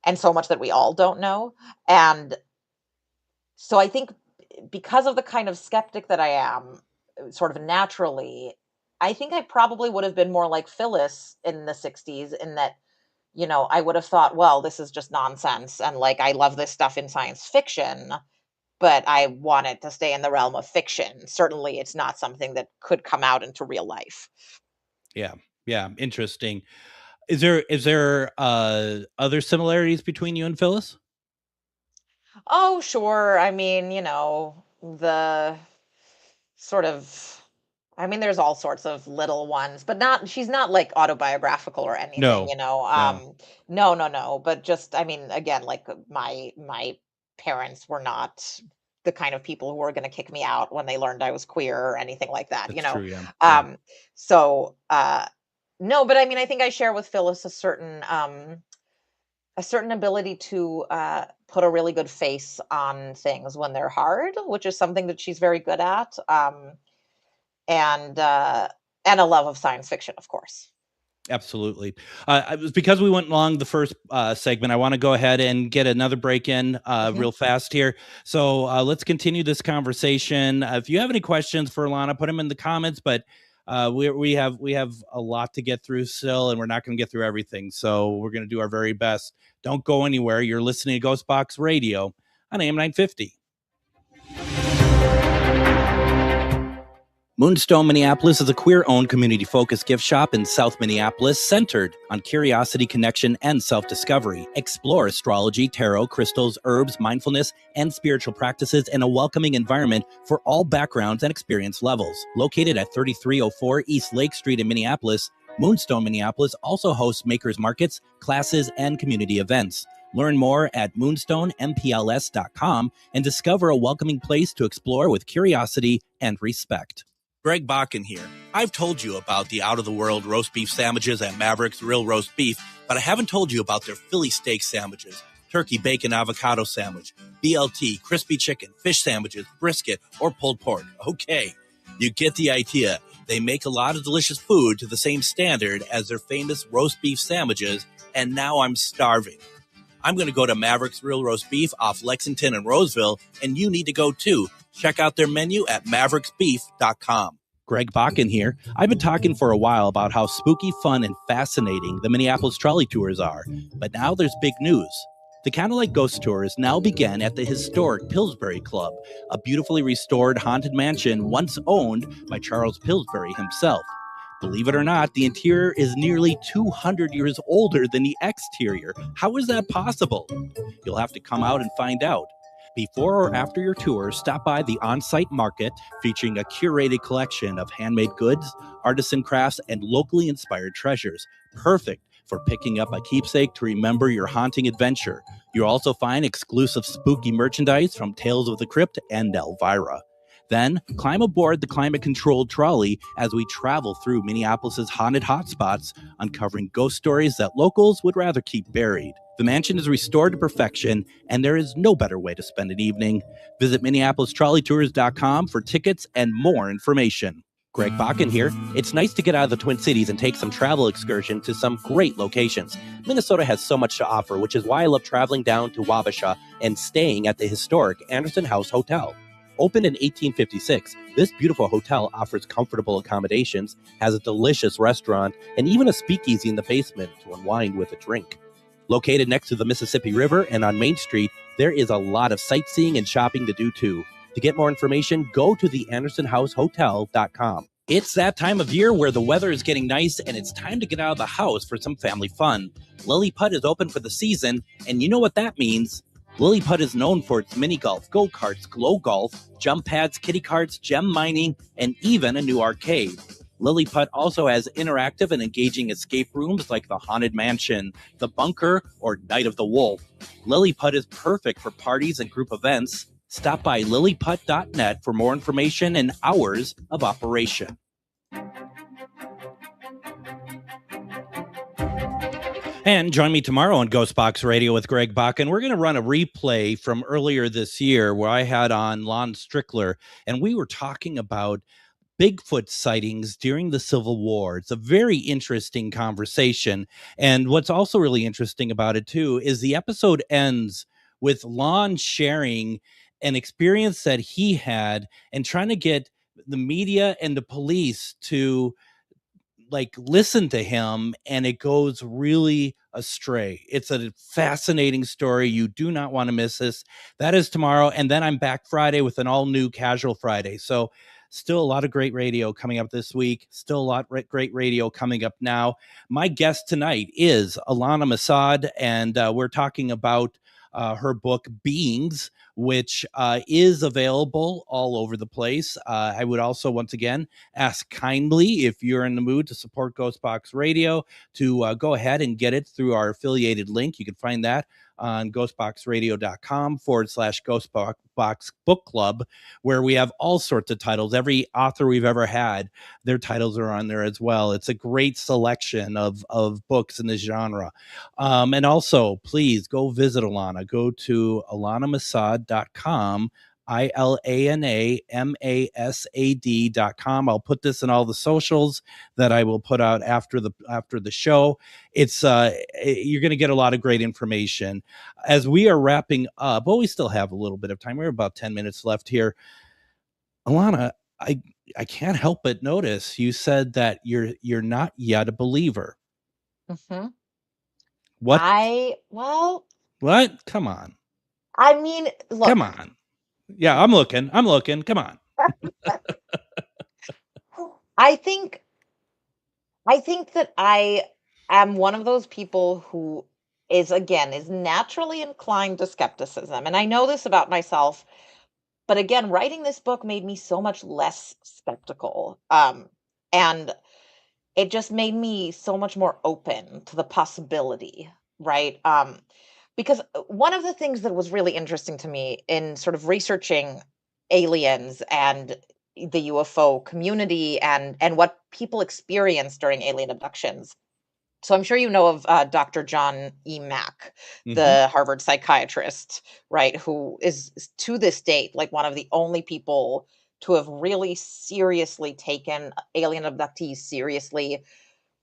S6: and so much that we all don't know. And so I think because of the kind of skeptic that I am, sort of naturally, I think I probably would have been more like Phyllis in the 60s in that, I would have thought, well, this is just nonsense. And like, I love this stuff in science fiction, but I want it to stay in the realm of fiction. Certainly, it's not something that could come out into real life.
S1: Yeah. Yeah. Interesting. Is there other similarities between you and Phyllis?
S6: Oh, sure. I mean, the sort of I mean, there's all sorts of little ones, but she's not like autobiographical or anything,
S1: No. No.
S6: no, no, no, but just I mean, again, like my parents were not the kind of people who were going to kick me out when they learned I was queer or anything like that,
S1: That's true. Yeah. Yeah.
S6: Um so no, but I mean, I think I share with Phyllis a certain ability to put a really good face on things when they're hard, which is something that she's very good at. And and a love of science fiction, of course.
S1: Absolutely. It was because we went along the first segment. I want to go ahead and get another break in
S6: Mhm.
S1: real fast here. So let's continue this conversation. If you have any questions for Ilana, put them in the comments. But we have a lot to get through still, and we're not going to get through everything. So we're going to do our very best. Don't go anywhere. You're listening to GhostBox Radio on AM 950. Moonstone Minneapolis is a queer-owned, community-focused gift shop in South Minneapolis centered on curiosity, connection, and self-discovery. Explore astrology, tarot, crystals, herbs, mindfulness, and spiritual practices in a welcoming environment for all backgrounds and experience levels. Located at 3304 East Lake Street in Minneapolis, Moonstone Minneapolis also hosts makers markets, classes, and community events. Learn more at moonstoneMPLS.com and discover a welcoming place to explore with curiosity and respect. Greg Bakun here. I've told you about the out-of-the-world roast beef sandwiches at Maverick's Real Roast Beef, but I haven't told you about their Philly steak sandwiches, turkey bacon avocado sandwich, BLT, crispy chicken, fish sandwiches, brisket, or pulled pork. Okay, you get the idea. They make a lot of delicious food to the same standard as their famous roast beef sandwiches, and now I'm starving. I'm going to go to Maverick's Real Roast Beef off Lexington and Roseville, and you need to go too. Check out their menu at mavericksbeef.com. Greg Bakun here. I've been talking for a while about how spooky, fun, and fascinating the Minneapolis trolley tours are, but now there's big news. The Candlelight Ghost Tours now begin at the historic Pillsbury Club, a beautifully restored haunted mansion once owned by Charles Pillsbury himself. Believe it or not, the interior is nearly 200 years older than the exterior. How is that possible? You'll have to come out and find out. Before or after your tour, stop by the on-site market featuring a curated collection of handmade goods, artisan crafts, and locally inspired treasures. Perfect for picking up a keepsake to remember your haunting adventure. You'll also find exclusive spooky merchandise from Tales of the Crypt and Elvira. Then, climb aboard the climate-controlled trolley as we travel through Minneapolis's haunted hotspots, uncovering ghost stories that locals would rather keep buried. The mansion is restored to perfection, and there is no better way to spend an evening. Visit MinneapolisTrolleyTours.com for tickets and more information. Greg Bakun here. It's nice to get out of the Twin Cities and take some travel excursion to some great locations. Minnesota has so much to offer, which is why I love traveling down to Wabasha and staying at the historic Anderson House Hotel. Opened in 1856, this beautiful hotel offers comfortable accommodations, has a delicious restaurant, and even a speakeasy in the basement to unwind with a drink. Located next to the Mississippi River and on Main Street, there is a lot of sightseeing and shopping to do too. To get more information, go to the AndersonHouseHotel.com. It's that time of year where the weather is getting nice and it's time to get out of the house for some family fun. Lily Putt is open for the season, and you know what that means. Lily Putt is known for its mini golf, go-karts, glow golf, jump pads, kiddie carts, gem mining, and even a new arcade. Lily Putt also has interactive and engaging escape rooms like the Haunted Mansion, the Bunker, or Night of the Wolf. Lily Putt is perfect for parties and group events. Stop by lilyputt.net for more information and hours of operation. And join me tomorrow on GhostBox Radio with Greg Bakun. We're going to run a replay from earlier this year where I had on Lon Strickler, and we were talking about Bigfoot sightings during the Civil War. It's a very interesting conversation. And what's also really interesting about it, too, is the episode ends with Lon sharing an experience that he had and trying to get the media and the police to listen to him, and it goes really astray. It's a fascinating story. You do not want to miss this. That is tomorrow, and then I'm back Friday with an all new Casual Friday. So still a lot of great radio coming up this week. Still a lot of great radio coming up now. My guest tonight is Ilana Masad, and we're talking about her book Beings, which is available all over the place. I would also, once again, ask kindly, if you're in the mood to support GhostBox Radio, to go ahead and get it through our affiliated link. You can find that on ghostboxradio.com/GhostBox Book Club, where we have all sorts of titles. Every author we've ever had, their titles are on there as well. It's a great selection of books in this genre. And also, please go visit Ilana. Go to ilanamasad.com, ILANAMASAD.com. I'll put this in all the socials that I will put out after the show. It's you're going to get a lot of great information. As we are wrapping up, we still have a little bit of time. We're about 10 minutes left here. Ilana, I can't help but notice you said that you're not yet a believer.
S6: Mm-hmm.
S1: What?
S6: What?
S1: Come on.
S6: I mean, look.
S1: Come on. Yeah, I'm looking. Come on.
S6: I think that I am one of those people who is naturally inclined to skepticism. And I know this about myself, but again, writing this book made me so much less skeptical. And it just made me so much more open to the possibility, right? Because one of the things that was really interesting to me in sort of researching aliens and the UFO community and what people experience during alien abductions. So I'm sure you know of Dr. John E. Mack, the Harvard psychiatrist, right, who is to this date like one of the only people to have really seriously taken alien abductees seriously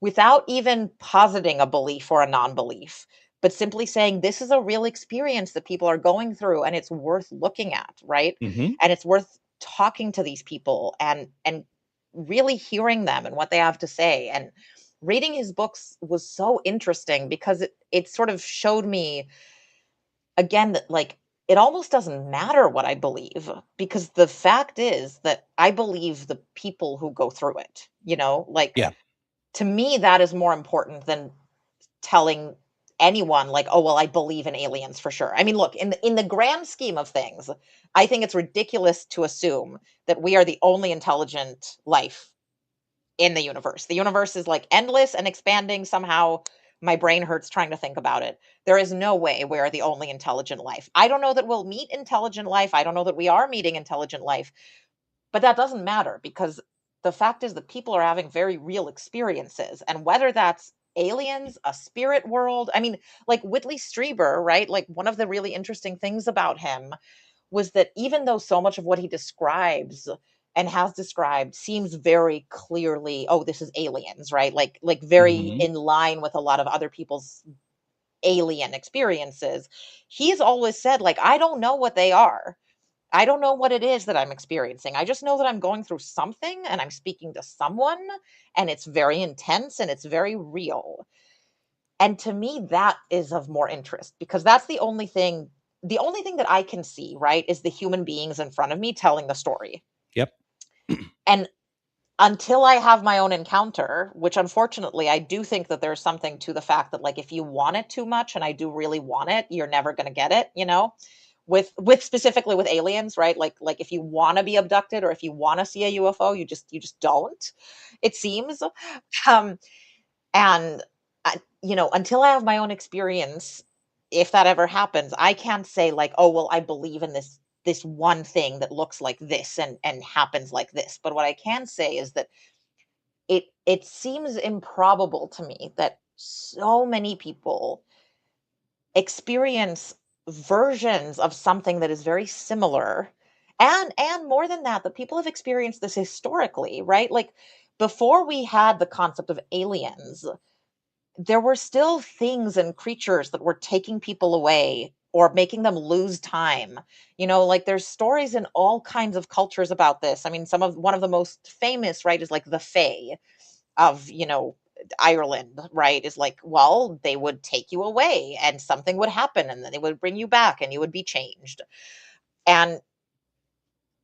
S6: without even positing a belief or a non-belief, but simply saying this is a real experience that people are going through and it's worth looking at, right?
S1: Mm-hmm.
S6: And it's worth talking to these people and really hearing them and what they have to say. And reading his books was so interesting because it sort of showed me again that it almost doesn't matter what I believe, because the fact is that I believe the people who go through it,
S1: Yeah.
S6: To me, that is more important than telling anyone I believe in aliens for sure. I mean, look, in the grand scheme of things, I think it's ridiculous to assume that we are the only intelligent life in the universe. The universe is endless and expanding somehow. My brain hurts trying to think about it. There is no way we are the only intelligent life. I don't know that we'll meet intelligent life. I don't know that we are meeting intelligent life. But that doesn't matter, because the fact is that people are having very real experiences. And whether that's aliens, a spirit world, I mean, Whitley Strieber, right? One of the really interesting things about him was that even though so much of what he describes and has described seems very clearly, oh, this is aliens, right? Very in line with a lot of other people's alien experiences. He's always said, I don't know what they are. I don't know what it is that I'm experiencing. I just know that I'm going through something and I'm speaking to someone, and it's very intense and it's very real. And to me, that is of more interest, because that's the only thing that I can see, right, is the human beings in front of me telling the story.
S1: Yep.
S6: And until I have my own encounter, which unfortunately I do think that there's something to the fact that, like, if you want it too much, and I do really want it, you're never going to get it, you know, with specifically with aliens, right? Like if you want to be abducted or if you want to see a UFO, you just don't, it seems. Um, and you know, until I have my own experience, if that ever happens, I can't say like, oh well, I believe in this one thing that looks like this and happens like this. But what I can say is that it seems improbable to me that so many people experience versions of something that is very similar, and more than that, that people have experienced this historically, right? Like, before we had the concept of aliens, there were still things and creatures that were taking people away or making them lose time. You know, like, there's stories in all kinds of cultures about this. I mean, one of the most famous, right, is like the Fae of, you know, Ireland, right? Is like, well, they would take you away and something would happen and then they would bring you back and you would be changed. And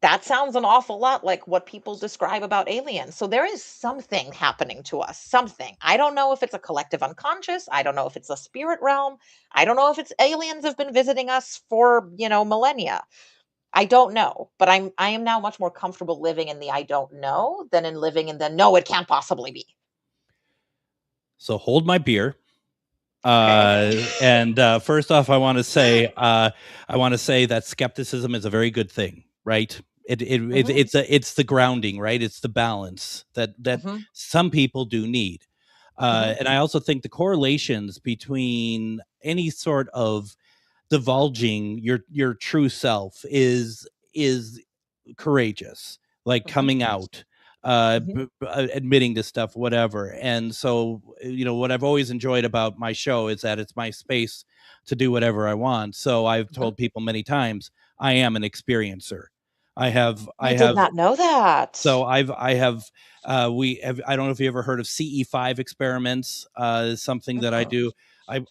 S6: that sounds an awful lot like what people describe about aliens. So there is something happening to us, something. I don't know if it's a collective unconscious. I don't know if it's a spirit realm. I don't know if it's aliens have been visiting us for, you know, millennia. I don't know, but I am now much more comfortable living in the I don't know than in living in the no, it can't possibly be.
S1: So hold my beer.
S6: Okay.
S1: And first off, I want to say that skepticism is a very good thing, right? It's the grounding, right? It's the balance that
S6: Mhm.
S1: some people do need. And I also think the correlations between any sort of divulging your true self is courageous, like
S6: Mhm.
S1: coming out,
S6: Mhm.
S1: admitting to stuff, whatever. And so, you know, what I've always enjoyed about my show is that it's my space to do whatever I want. So I've
S6: Mhm.
S1: told people many times, I am an experiencer. I have
S6: I
S1: I
S6: did
S1: have
S6: not know that.
S1: so I have we have I don't know if you ever heard of CE5 experiments. Something that I
S6: Mm-mm.
S1: do.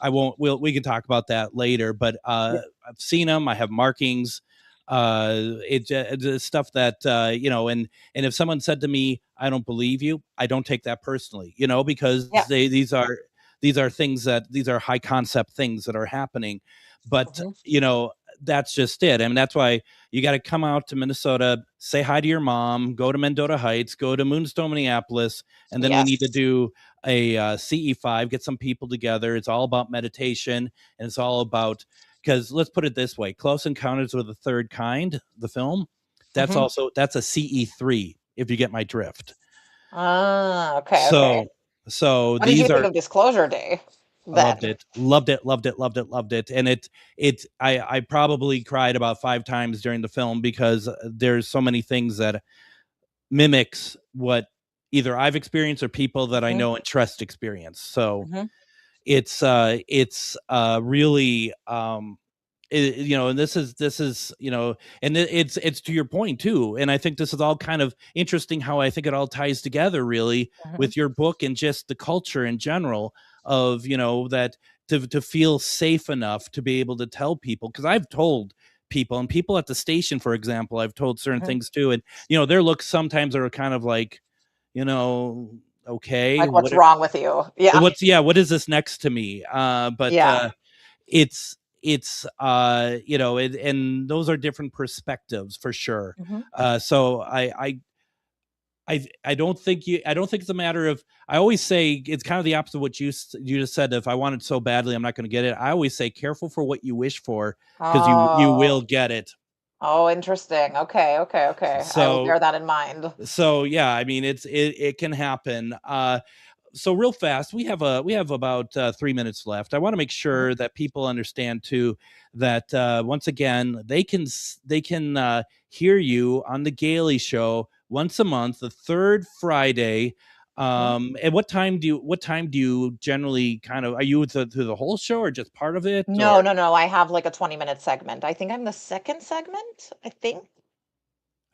S1: I won't. We can talk about that later. But
S6: Yeah.
S1: I've seen them. I have markings. It's stuff that you know. And if someone said to me, "I don't believe you," I don't take that personally. You know, because
S6: Yeah.
S1: these are things that these are high concept things that are happening. But
S6: Mhm.
S1: you know, that's just it. I mean, that's why you got to come out to Minnesota, say hi to your mom, go to Mendota Heights, go to Moonstone, Minneapolis, and then we need to
S6: Yes.
S1: do a CE5, get some people together. It's all about meditation, and it's all about, because let's put it this way: Close Encounters of the Third Kind, the film, that's
S6: Mhm.
S1: a CE3. If you get my drift.
S6: Ah, okay, okay.
S1: So so
S6: What did you
S1: these
S6: think
S1: are
S6: of Disclosure Day
S1: I loved
S6: then?
S1: it. Loved it, loved it, loved it, loved it. And I probably cried about 5 times during the film because there's so many things that mimics what either I've experienced or people that I
S6: Mhm.
S1: know and trust experience. So
S6: Mhm.
S1: it's really you know, and this is you know, and it's to your point too, and I think this is all kind of interesting how I think it all ties together really
S6: Mhm.
S1: with your book and just the culture in general of, you know, that to feel safe enough to be able to tell people, because I've told people, and people at the station, for example, I've told certain
S6: Mhm.
S1: things too, and you know, their looks sometimes are kind of like, you know, okay,
S6: Like, what's wrong with you? Yeah.
S1: what is this next to me, but
S6: Yeah.
S1: it's you know, and those are different perspectives for sure.
S6: Mhm.
S1: So I don't think it's a matter of, I always say it's kind of the opposite of what you just said. If I want it so badly I'm not going to get it, I always say careful for what you wish for, because you will
S6: Oh.
S1: get it.
S6: Oh, interesting. Okay, okay, okay. I will
S1: So
S6: bear that in mind.
S1: yeah, I mean, it can happen. So real fast, we have about 3 minutes left. I want to make
S6: Mhm.
S1: sure that people understand too that once again they can hear you on the Gailey Show once a month, the third Friday.
S6: Mhm.
S1: And what time do you generally kind of, are you through the whole show or just part of it,
S6: No,
S1: or
S6: no, no, I have, like, a 20-minute segment. I think I'm the 2nd segment, I think.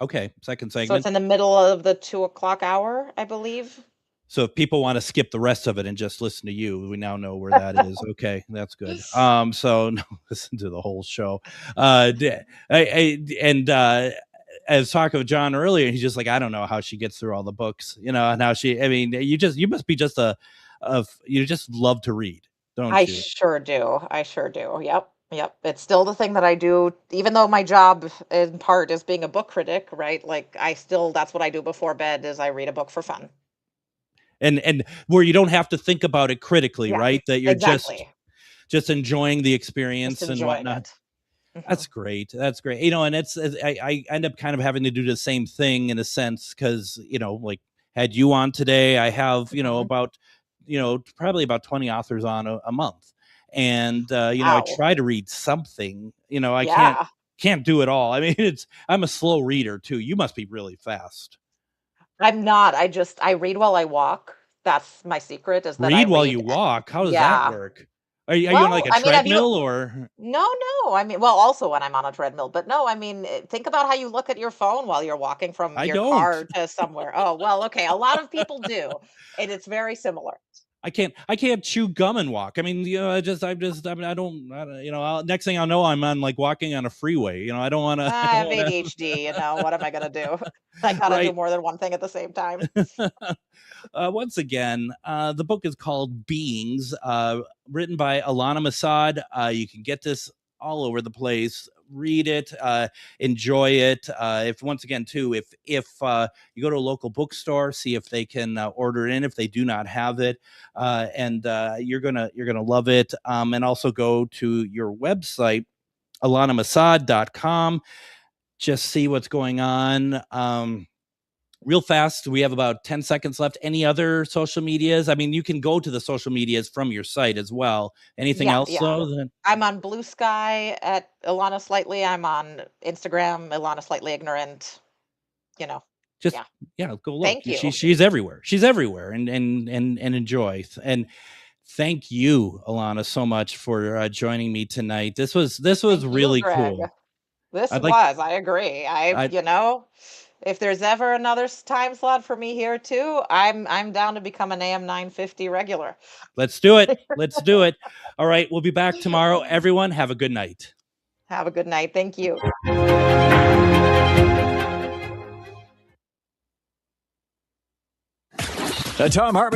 S1: okay, second
S6: So it's
S1: segment?
S6: in the middle of the 2 o'clock hour, I believe.
S1: So if people want to skip the rest of it and just listen to you, we now know where that is. Okay, that's good. So no, listen to the whole show. And as talking with John earlier, he's just like, I don't know how she gets through all the books, and how you must be just you just love to read, don't
S6: I
S1: you?
S6: sure do. I sure do. Yep. Yep. It's still the thing that I do, even though my job in part is being a book critic, right? Like that's what I do before bed is I read a book for fun.
S1: And where you don't have to think about it critically,
S6: Yeah,
S1: right? That you're
S6: exactly.
S1: just enjoying the
S6: Just
S1: experience and
S6: enjoying
S1: whatnot.
S6: it. Mhm.
S1: That's great. That's great. And I end up kind of having to do the same thing in a sense because, like had you on today, I have,
S6: Mhm.
S1: about, probably about 20 authors on a month. And, I
S6: Wow.
S1: try to read something, I
S6: Yeah.
S1: can't do it all. I mean, I'm a slow reader too. You must be really fast.
S6: I'm not. I read while I walk. That's my secret is that I
S1: Read while you
S6: read.
S1: walk. How does that
S6: Yeah.
S1: work? Are you on like
S6: Well,
S1: a
S6: I mean, have you
S1: treadmill or?
S6: No, no. I mean, well, also when I'm on a treadmill, but no, I mean, think about how you look at your phone while you're walking from
S1: I
S6: your
S1: don't.
S6: car to somewhere. Oh, well, okay. A lot of people do, and it's very similar.
S1: I can't chew gum and walk. I mean, next thing I'll know, I'm on like walking on a freeway. I don't want to, I
S6: I
S1: don't
S6: have
S1: want to,
S6: ADHD, what am I gonna do? I gotta do
S1: right.
S6: more than one thing at the same time.
S1: Once again, the book is called Beings, written by Ilana Masad. You can get this all over the place. Read it, enjoy it. If once again too, if you go to a local bookstore, see if they can order it in if they do not have it, and you're gonna love it. And also go to your website, ilanamasad.com. Just see what's going on. Real fast, we have about 10 seconds left. Any other social medias? I mean, you can go to the social medias from your site as well. Anything
S6: Yeah,
S1: else
S6: yeah.
S1: though?
S6: I'm on Blue Sky at Ilana Slightly. I'm on Instagram, Ilana Slightly Ignorant. You know,
S1: Just
S6: yeah.
S1: yeah, go look.
S6: Thank you.
S1: She's everywhere. She's everywhere, and enjoy. And thank you, Ilana, so much for joining me tonight. This was
S6: Thank you,
S1: really
S6: Greg.
S1: cool.
S6: This
S1: I'd like
S6: was, I agree.
S1: I
S6: If there's ever another time slot for me here too, I'm down to become an AM 950 regular.
S1: let's do it. Let's do it. All right, we'll be back tomorrow. Everyone, have a good night.
S6: Have a good night. Thank you.
S7: The Tom Hartman